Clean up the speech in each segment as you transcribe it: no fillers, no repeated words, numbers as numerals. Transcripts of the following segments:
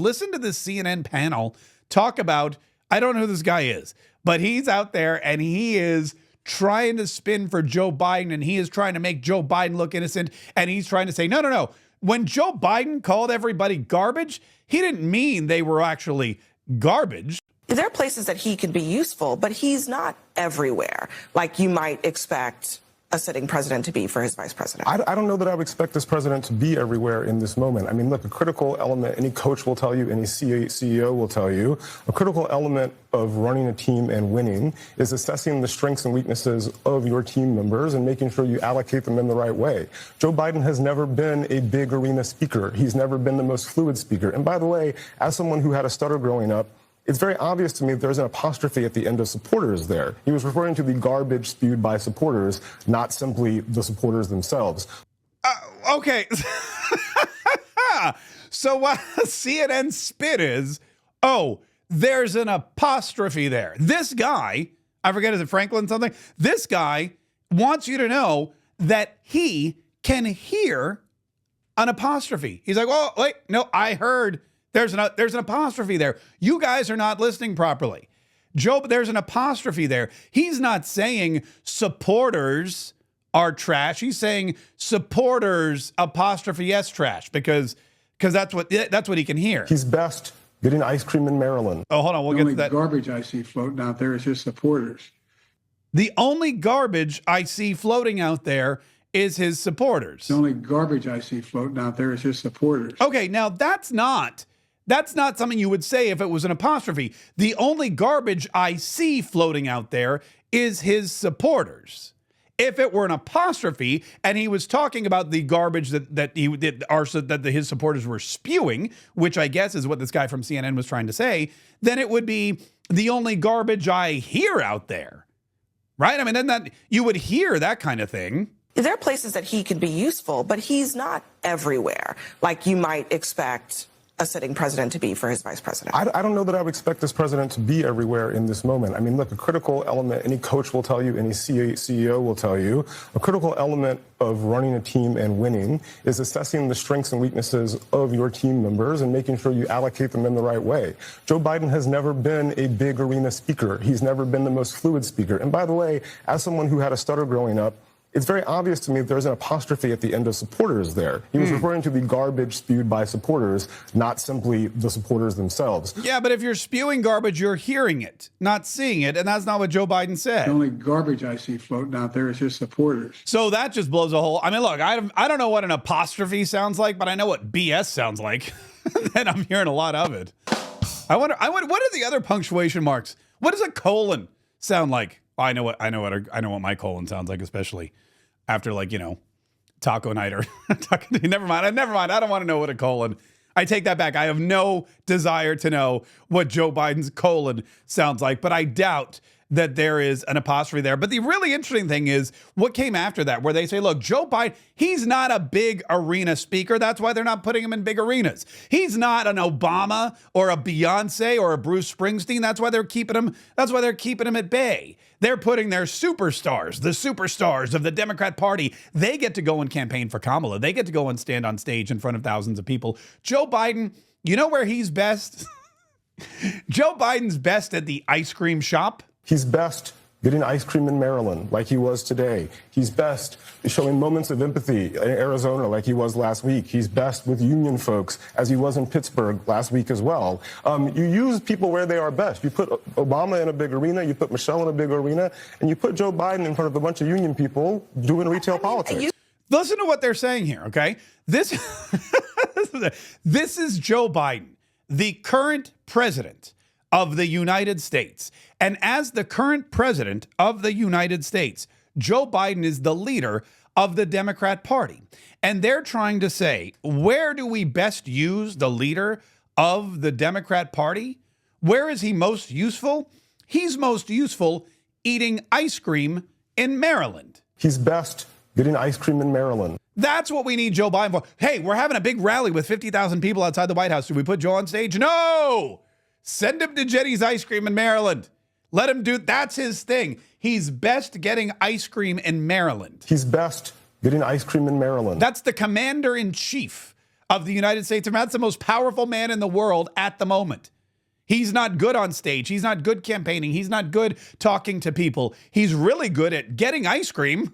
listen to this CNN panel talk about, I don't know who this guy is, but he's out there and he is trying to spin for Joe Biden, and he is trying to make Joe Biden look innocent, and he's trying to say, no, no, no. When Joe Biden called everybody garbage, he didn't mean they were actually garbage. There are places that he can be useful, but he's not everywhere, like you might expect a sitting president to be for his vice president. I don't know that I would expect this president to be everywhere in this moment. I mean, look, a critical element, any coach will tell you, any CEO will tell you, a critical element of running a team and winning is assessing the strengths and weaknesses of your team members and making sure you allocate them in the right way. Joe Biden has never been a big arena speaker. He's never been the most fluid speaker. And by the way, as someone who had a stutter growing up, it's very obvious to me that there's an apostrophe at the end of supporters there. He was referring to the garbage spewed by supporters, not simply the supporters themselves. Okay. So what CNN spit is, oh, there's an apostrophe there. This guy, I forget, is it Franklin something? This guy wants you to know that he can hear an apostrophe. He's like, oh, wait, no, I heard there's an apostrophe there. You guys are not listening properly. Joe, there's an apostrophe there. He's not saying supporters are trash. He's saying supporters apostrophe S trash because that's what he can hear. He's best getting ice cream in Maryland. Oh, hold on. We'll get to that. The only garbage I see floating out there is his supporters. The only garbage I see floating out there is his supporters. The only garbage I see floating out there is his supporters. Okay, now that's not something you would say if it was an apostrophe. The only garbage I see floating out there is his supporters. If it were an apostrophe and he was talking about the garbage that his supporters were spewing, which I guess is what this guy from CNN was trying to say, then it would be the only garbage I hear out there, right? I mean, then that you would hear that kind of thing. There are places that he can be useful, but he's not everywhere, like you might expect a sitting president to be for his vice president. I don't know that I would expect this president to be everywhere in this moment. I mean, look, a critical element, any coach will tell you, any CEO will tell you, a critical element of running a team and winning is assessing the strengths and weaknesses of your team members and making sure you allocate them in the right way. Joe Biden has never been a big arena speaker. He's never been the most fluid speaker. And by the way, as someone who had a stutter growing up, it's very obvious to me that there's an apostrophe at the end of supporters there. He was referring to the garbage spewed by supporters, not simply the supporters themselves. Yeah, but if you're spewing garbage, you're hearing it, not seeing it, and that's not what Joe Biden said. The only garbage I see floating out there is his supporters. So that just blows a hole. I mean, look, I don't know what an apostrophe sounds like, but I know what BS sounds like, and I'm hearing a lot of it. I wonder, what are the other punctuation marks? What does a colon sound like? I know what my colon sounds like, especially after, like, you know, taco night or never mind. I don't want to know what a colon. I take that back. I have no desire to know what Joe Biden's colon sounds like, but I doubt that there is an apostrophe there. But the really interesting thing is what came after that, where they say, look, Joe Biden, he's not a big arena speaker. That's why they're not putting him in big arenas. He's not an Obama or a Beyonce or a Bruce Springsteen. That's why they're keeping him at bay. They're putting their superstars, the superstars of the Democrat Party. They get to go and campaign for Kamala. They get to go and stand on stage in front of thousands of people. Joe Biden, you know where he's best? Joe Biden's best at the ice cream shop. He's best getting ice cream in Maryland like he was today. He's best showing moments of empathy in Arizona like he was last week. He's best with union folks as he was in Pittsburgh last week as well. You use people where they are best. You put Obama in a big arena, you put Michelle in a big arena, and you put Joe Biden in front of a bunch of union people doing retail politics. Listen to what they're saying here, okay? This is Joe Biden, the current president of the United States. And as the current president of the United States, Joe Biden is the leader of the Democrat Party. And they're trying to say, where do we best use the leader of the Democrat Party? Where is he most useful? He's most useful eating ice cream in Maryland. He's best getting ice cream in Maryland. That's what we need Joe Biden for. Hey, we're having a big rally with 50,000 people outside the White House. Do we put Joe on stage? No! Send him to Jenny's Ice Cream in Maryland. Let him do, that's his thing. He's best getting ice cream in Maryland. He's best getting ice cream in Maryland. That's the commander-in-chief of the United States. That's the most powerful man in the world at the moment. He's not good on stage. He's not good campaigning. He's not good talking to people. He's really good at getting ice cream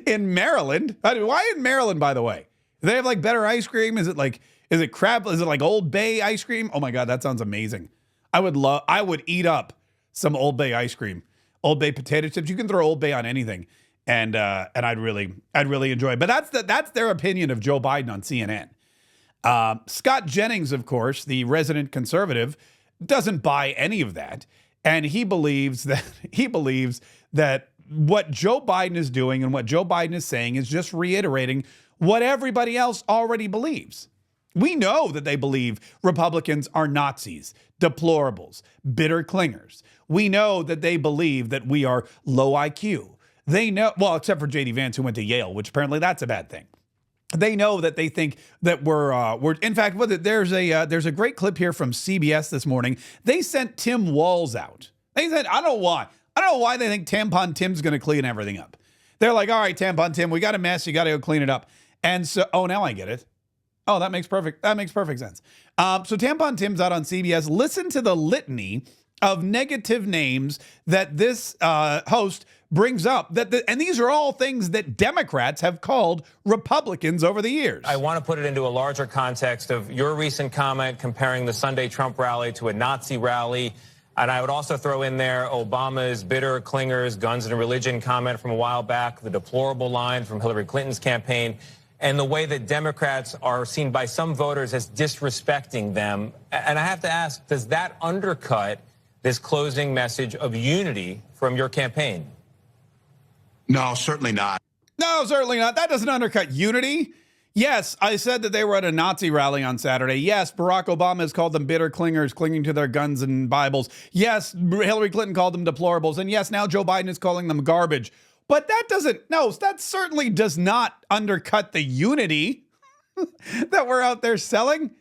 in Maryland. Why in Maryland, by the way? Do they have like better ice cream? Is it crab? Is it like Old Bay ice cream? Oh my God, that sounds amazing. I would eat up some Old Bay ice cream. Old Bay potato chips. You can throw Old Bay on anything. And I'd really enjoy it. But that's their opinion of Joe Biden on CNN. Scott Jennings, of course, the resident conservative, doesn't buy any of that. And he believes that what Joe Biden is doing and what Joe Biden is saying is just reiterating what everybody else already believes. We know that they believe Republicans are Nazis, deplorables, bitter clingers. We know that they believe that we are low IQ. They know, well, except for J.D. Vance, who went to Yale, which apparently that's a bad thing. They know that they think that we're in fact, there's a great clip here from CBS this morning. They sent Tim Walz out. They said, I don't know why they think Tampon Tim's going to clean everything up. They're like, all right, Tampon Tim, we got a mess. You got to go clean it up. And so, oh, now I get it. Oh, that makes perfect sense. So Tampon Tim's out on CBS. Listen to the litany of negative names that this host brings up, and these are all things that Democrats have called Republicans over the years. I want to put it into a larger context of your recent comment comparing the Sunday Trump rally to a Nazi rally. And I would also throw in there Obama's bitter clingers, guns and religion comment from a while back, the deplorable line from Hillary Clinton's campaign, and the way that Democrats are seen by some voters as disrespecting them. And I have to ask, does that undercut this closing message of unity from your campaign? No, certainly not. No, certainly not. That doesn't undercut unity. Yes, I said that they were at a Nazi rally on Saturday. Yes, Barack Obama has called them bitter clingers, clinging to their guns and Bibles. Yes, Hillary Clinton called them deplorables. And yes, now Joe Biden is calling them garbage. But that certainly does not undercut the unity that we're out there selling.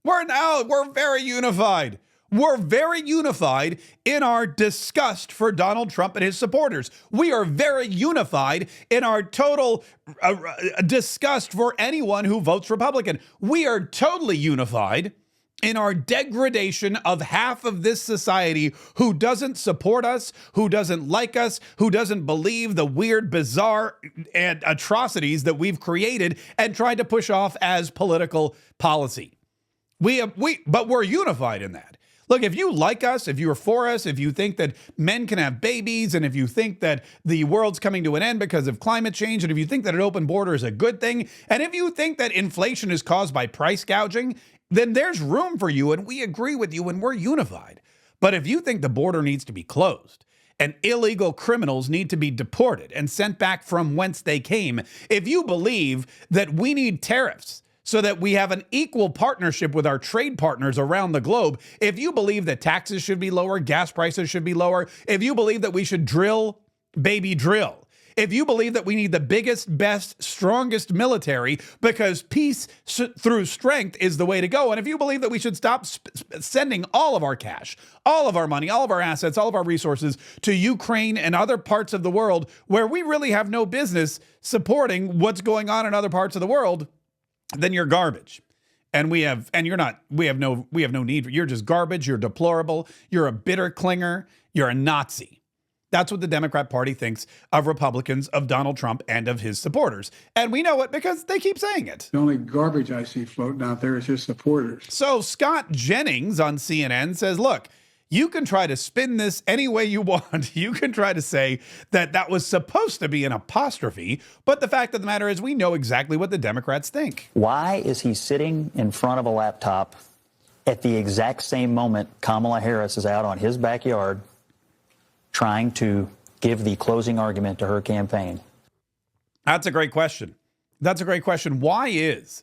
We're very unified. We're very unified in our disgust for Donald Trump and his supporters. We are very unified in our total disgust for anyone who votes Republican. We are totally unified in our degradation of half of this society who doesn't support us, who doesn't like us, who doesn't believe the weird, bizarre and atrocities that we've created and tried to push off as political policy. But we're unified in that. Look, if you like us, if you're for us, if you think that men can have babies, and if you think that the world's coming to an end because of climate change, and if you think that an open border is a good thing, and if you think that inflation is caused by price gouging, then there's room for you, and we agree with you, and we're unified. But if you think the border needs to be closed, and illegal criminals need to be deported and sent back from whence they came, if you believe that we need tariffs so that we have an equal partnership with our trade partners around the globe, if you believe that taxes should be lower, gas prices should be lower, if you believe that we should drill, baby drill, if you believe that we need the biggest, best, strongest military because peace through strength is the way to go, and if you believe that we should stop sending all of our cash, all of our money, all of our assets, all of our resources to Ukraine and other parts of the world where we really have no business supporting what's going on in other parts of the world, then you're garbage. And we have no need. You're just garbage. You're deplorable. You're a bitter clinger. You're a Nazi. That's what the Democrat Party thinks of Republicans, of Donald Trump, and of his supporters. And we know it because they keep saying it. The only garbage I see floating out there is his supporters. So Scott Jennings on CNN says, look, you can try to spin this any way you want. You can try to say that was supposed to be an apostrophe. But the fact of the matter is we know exactly what the Democrats think. Why is he sitting in front of a laptop at the exact same moment Kamala Harris is out on his backyard trying to give the closing argument to her campaign? That's a great question. Why is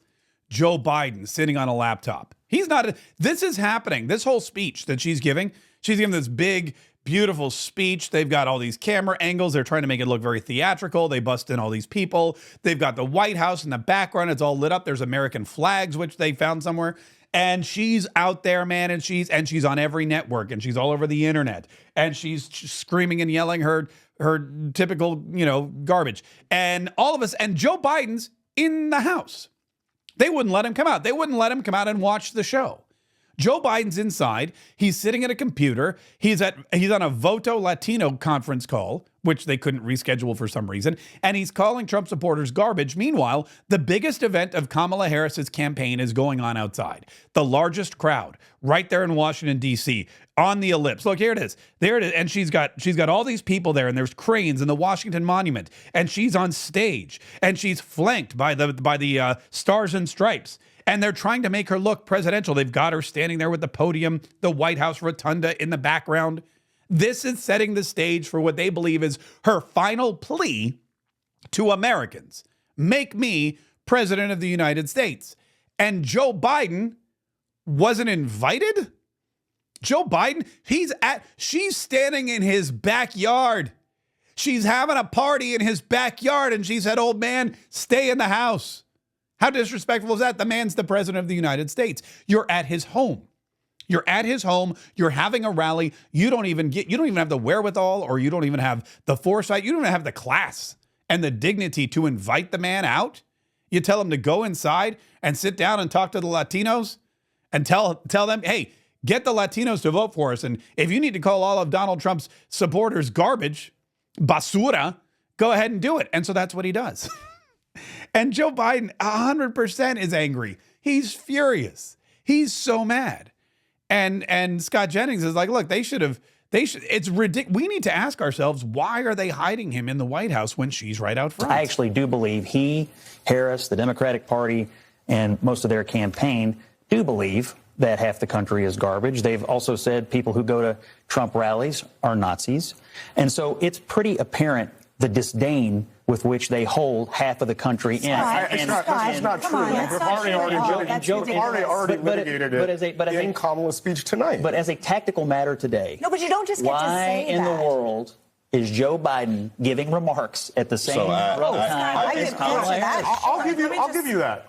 Joe Biden sitting on a laptop? He's not. This is happening. This whole speech that she's giving this big, beautiful speech. They've got all these camera angles. They're trying to make it look very theatrical. They bust in all these people. They've got the White House in the background. It's all lit up. There's American flags, which they found somewhere. And she's out there, man, and she's on every network, and she's all over the internet, and she's screaming and yelling her typical, garbage. And all of us, and Joe Biden's in the House They wouldn't let him come out. They wouldn't let him come out and watch the show. Joe Biden's inside. He's sitting at a computer. He's on a Voto Latino conference call, which they couldn't reschedule for some reason, and he's calling Trump supporters garbage. Meanwhile, the biggest event of Kamala Harris's campaign is going on outside. The largest crowd right there in Washington, D.C., on the ellipse. Look, here it is. There it is. And she's got all these people there, and there's cranes in the Washington Monument, and she's on stage, and she's flanked by the Stars and Stripes. And they're trying to make her look presidential. They've got her standing there with the podium, the White House rotunda in the background. This is setting the stage for what they believe is her final plea to Americans. Make me president of the United States. And Joe Biden wasn't invited? Joe Biden, she's standing in his backyard. She's having a party in his backyard, and she said, old man, stay in the house. How disrespectful is that? The man's the president of the United States. You're at his home. You're at his home. You're having a rally. You don't even have the wherewithal, or you don't even have the foresight. You don't even have the class and the dignity to invite the man out. You tell him to go inside and sit down and talk to the Latinos and tell them, hey, get the Latinos to vote for us. And if you need to call all of Donald Trump's supporters garbage, basura, go ahead and do it. And so that's what he does. And Joe Biden 100% is angry. He's furious. He's so mad. And Scott Jennings is like, look, it's ridiculous. We need to ask ourselves, why are they hiding him in the White House when she's right out front? I actually do believe Harris, the Democratic Party, and most of their campaign do believe that half the country is garbage. They've also said people who go to Trump rallies are Nazis. And so it's pretty apparent the disdain with which they hold half of the country in. It's not true. We've already litigated it in Kamala's speech tonight. But as a tactical matter today, no, but you don't just get to say why in the world is Joe Biden giving remarks at the same time as Kamala Harris? I'll give you that.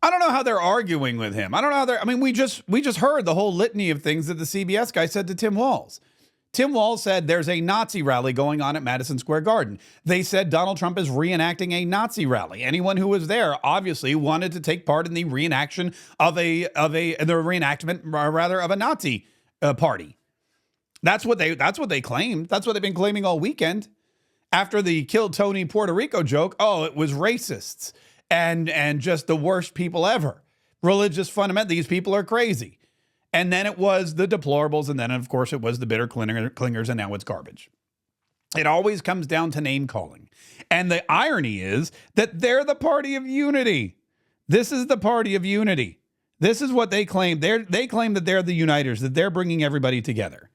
I don't know how they're arguing with him. I don't know how we just heard the whole litany of things that the CBS guy said to Tim Walz. Tim Walz said there's a Nazi rally going on at Madison Square Garden. They said Donald Trump is reenacting a Nazi rally. Anyone who was there obviously wanted to take part in the reenactment of a Nazi party. That's what they claimed. That's what they've been claiming all weekend. After the Kill Tony Puerto Rico joke, it was racists and just the worst people ever. Religious fundamental. These people are crazy. And then it was the deplorables, and then, of course, it was the bitter clingers, and now it's garbage. It always comes down to name calling. And the irony is that they're the party of unity. This is the party of unity. This is what they claim. They claim that they're the uniters, that they're bringing everybody together.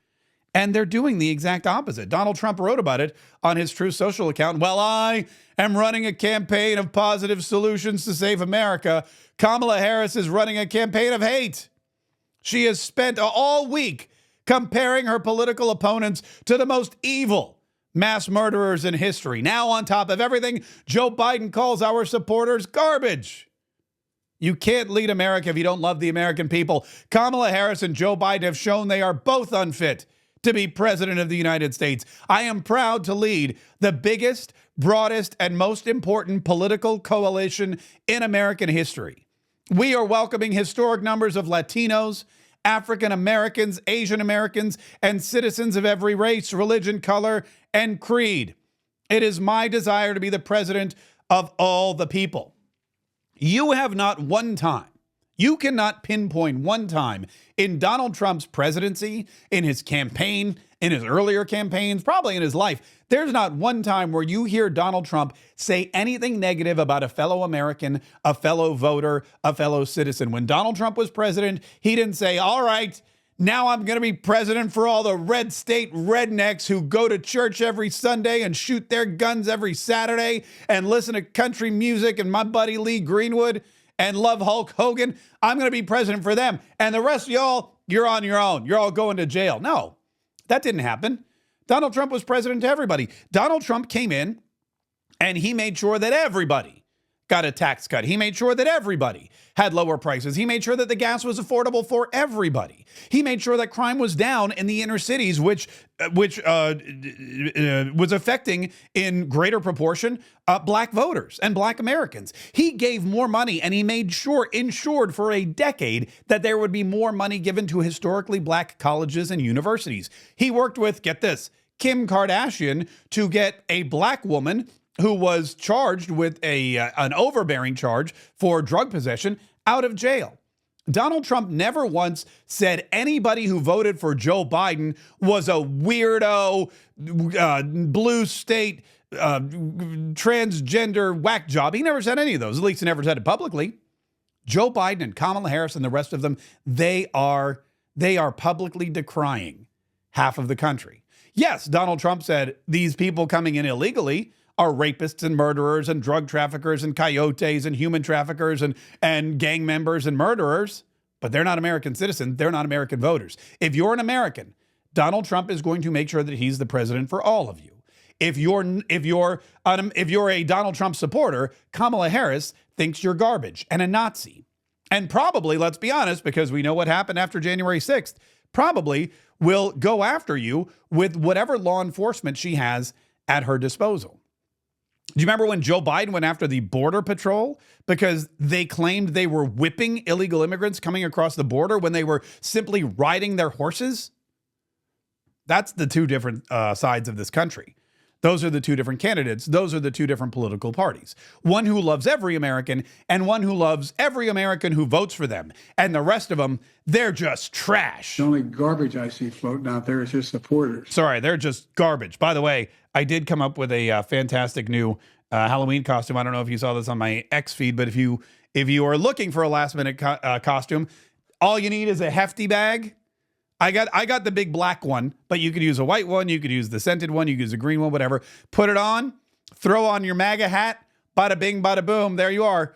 And they're doing the exact opposite. Donald Trump wrote about it on his Truth Social account. Well, I am running a campaign of positive solutions to save America. Kamala Harris is running a campaign of hate. She has spent all week comparing her political opponents to the most evil mass murderers in history. Now, on top of everything, Joe Biden calls our supporters garbage. You can't lead America if you don't love the American people. Kamala Harris and Joe Biden have shown they are both unfit to be president of the United States. I am proud to lead the biggest, broadest, and most important political coalition in American history. We are welcoming historic numbers of Latinos, African Americans, Asian Americans, and citizens of every race, religion, color, and creed. It is my desire to be the president of all the people. You have not one time, you cannot pinpoint one time in Donald Trump's presidency, in his campaign, in his earlier campaigns, probably in his life, there's not one time where you hear Donald Trump say anything negative about a fellow American, a fellow voter, a fellow citizen. When Donald Trump was president, he didn't say, all right, now I'm going to be president for all the red state rednecks who go to church every Sunday and shoot their guns every Saturday and listen to country music and my buddy Lee Greenwood and love Hulk Hogan. I'm going to be president for them. And the rest of y'all, you're on your own. You're all going to jail. No, that didn't happen. Donald Trump was president to everybody. Donald Trump came in and he made sure that everybody got a tax cut. He made sure that everybody had lower prices. He made sure that the gas was affordable for everybody. He made sure that crime was down in the inner cities, which was affecting in greater proportion black voters and black Americans. He gave more money, and he made sure, ensured for a decade, that there would be more money given to historically black colleges and universities. He worked with, get this, Kim Kardashian to get a black woman who was charged with an overbearing charge for drug possession out of jail. Donald Trump never once said anybody who voted for Joe Biden was a weirdo, blue state, transgender whack job. He never said any of those. At least he never said it publicly. Joe Biden and Kamala Harris and the rest of them, they are publicly decrying half of the country. Yes, Donald Trump said these people coming in illegally are rapists and murderers and drug traffickers and coyotes and human traffickers and gang members and murderers, but they're not American citizens. They're not American voters. If you're an American, Donald Trump is going to make sure that he's the president for all of you. If you're a Donald Trump supporter, Kamala Harris thinks you're garbage and a Nazi. And probably, let's be honest, because we know what happened after January 6th, probably will go after you with whatever law enforcement she has at her disposal. Do you remember when Joe Biden went after the Border Patrol because they claimed they were whipping illegal immigrants coming across the border when they were simply riding their horses? That's the two different sides of this country. Those are the two different candidates. Those are the two different political parties. One who loves every American and one who loves every American who votes for them. And the rest of them, they're just trash. The only garbage I see floating out there is just supporters. Sorry, they're just garbage. By the way, I did come up with a fantastic new Halloween costume. I don't know if you saw this on my X feed, but if you are looking for a last minute costume, all you need is a hefty bag. I got the big black one, but you could use a white one. You could use the scented one. You could use a green one, whatever. Put it on, throw on your MAGA hat, bada bing, bada boom. There you are.